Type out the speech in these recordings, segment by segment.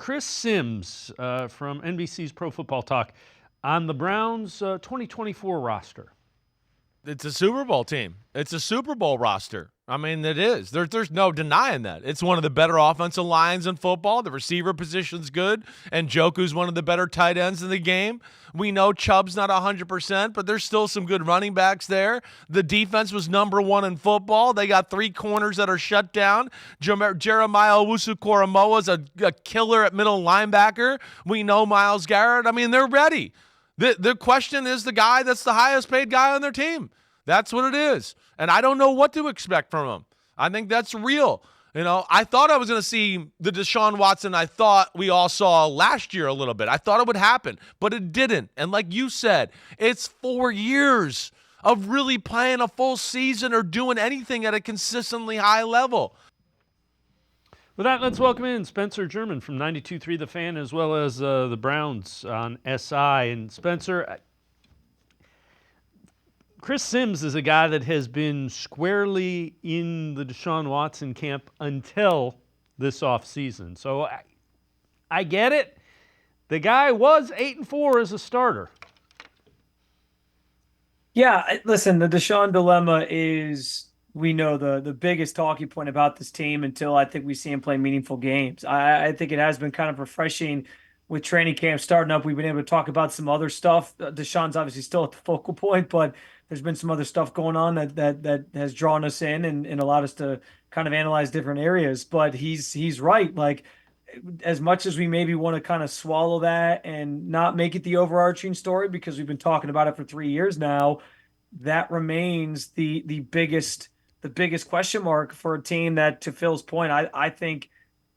Chris Sims from NBC's Pro Football Talk on the Browns' 2024 roster. It's a Super Bowl team. It's a Super Bowl roster. I mean, it is. There's no denying that. It's one of the better offensive lines in football. The receiver position's good, and Njoku's one of the better tight ends in the game. We know Chubb's not 100%, but there's still some good running backs there. The defense was number one in football. They got 3 corners that are shut down. Jeremiah Owusu-Koramoah's a killer at middle linebacker. We know Myles Garrett. I mean, they're ready. The question is the guy that's the highest paid guy on their team. That's what it is. And I don't know what to expect from him. I think that's real. You know, I thought I was going to see the Deshaun Watson I thought we all saw last year a little bit. I thought it would happen, but it didn't. And like you said, it's 4 years of really playing a full season or doing anything at a consistently high level. With that, let's welcome in Spencer German from 92.3 The Fan, as well as the Browns on SI. And Spencer, Chris Sims is a guy that has been squarely in the Deshaun Watson camp until this offseason. So I get it. The guy was 8-4 as a starter. Yeah, listen, the Deshaun dilemma is, we know, the biggest talking point about this team until I think we see him play meaningful games. I think it has been kind of refreshing with training camp starting up. We've been able to talk about some other stuff. Deshaun's obviously still at the focal point, but there's been some other stuff going on that has drawn us in and allowed us to kind of analyze different areas. But he's right. Like, as much as we maybe want to kind of swallow that and not make it the overarching story, because we've been talking about it for 3 years now, that remains the biggest question mark for a team that, to Phil's point, I think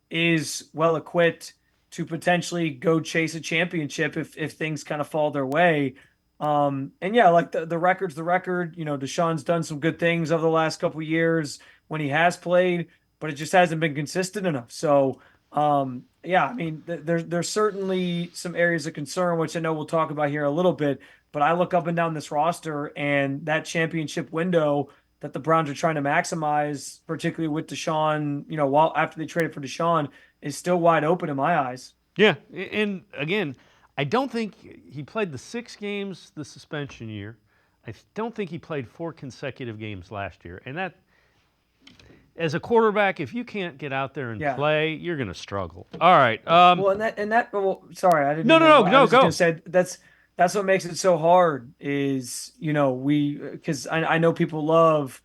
is well equipped to potentially go chase a championship if things kind of fall their way. And yeah, like the record's the record. You know, Deshaun's done some good things over the last couple of years when he has played, but it just hasn't been consistent enough. So, yeah, I mean, there's certainly some areas of concern, which I know we'll talk about here a little bit, but I look up and down this roster, and that championship window that the Browns are trying to maximize, particularly with Deshaun, you know, while after they traded for Deshaun, is still wide open in my eyes. Yeah, and again, I don't think he played the 6 games the suspension year. I don't think he played 4 consecutive games last year. And that, as a quarterback, if you can't get out there and play, you're going to struggle. All right. Well, sorry, I didn't. No, I was go. Gonna say that's what makes it so hard is, you know, because I know people love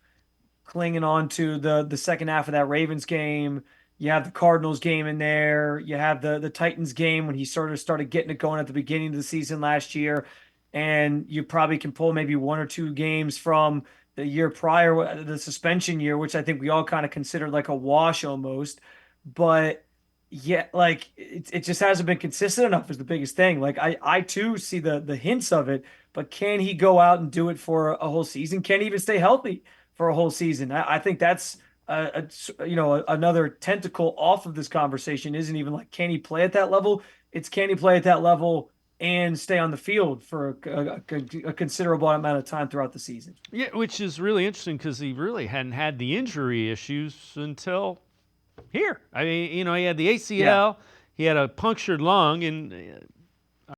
clinging on to the second half of that Ravens game. You have the Cardinals game in there. You have the Titans game when he sort of started getting it going at the beginning of the season last year. And you probably can pull maybe 1 or 2 games from the year prior, the suspension year, which I think we all kind of considered like a wash almost. But yeah, like it just hasn't been consistent enough is the biggest thing. Like I too see the hints of it, but can he go out and do it for a whole season? Can he even stay healthy for a whole season? I think that's another tentacle off of this conversation. Isn't even like, can he play at that level? It's, can he play at that level and stay on the field for a considerable amount of time throughout the season? Yeah, which is really interesting because he really hadn't had the injury issues until here. I mean, you know, he had the ACL, he had a punctured lung, and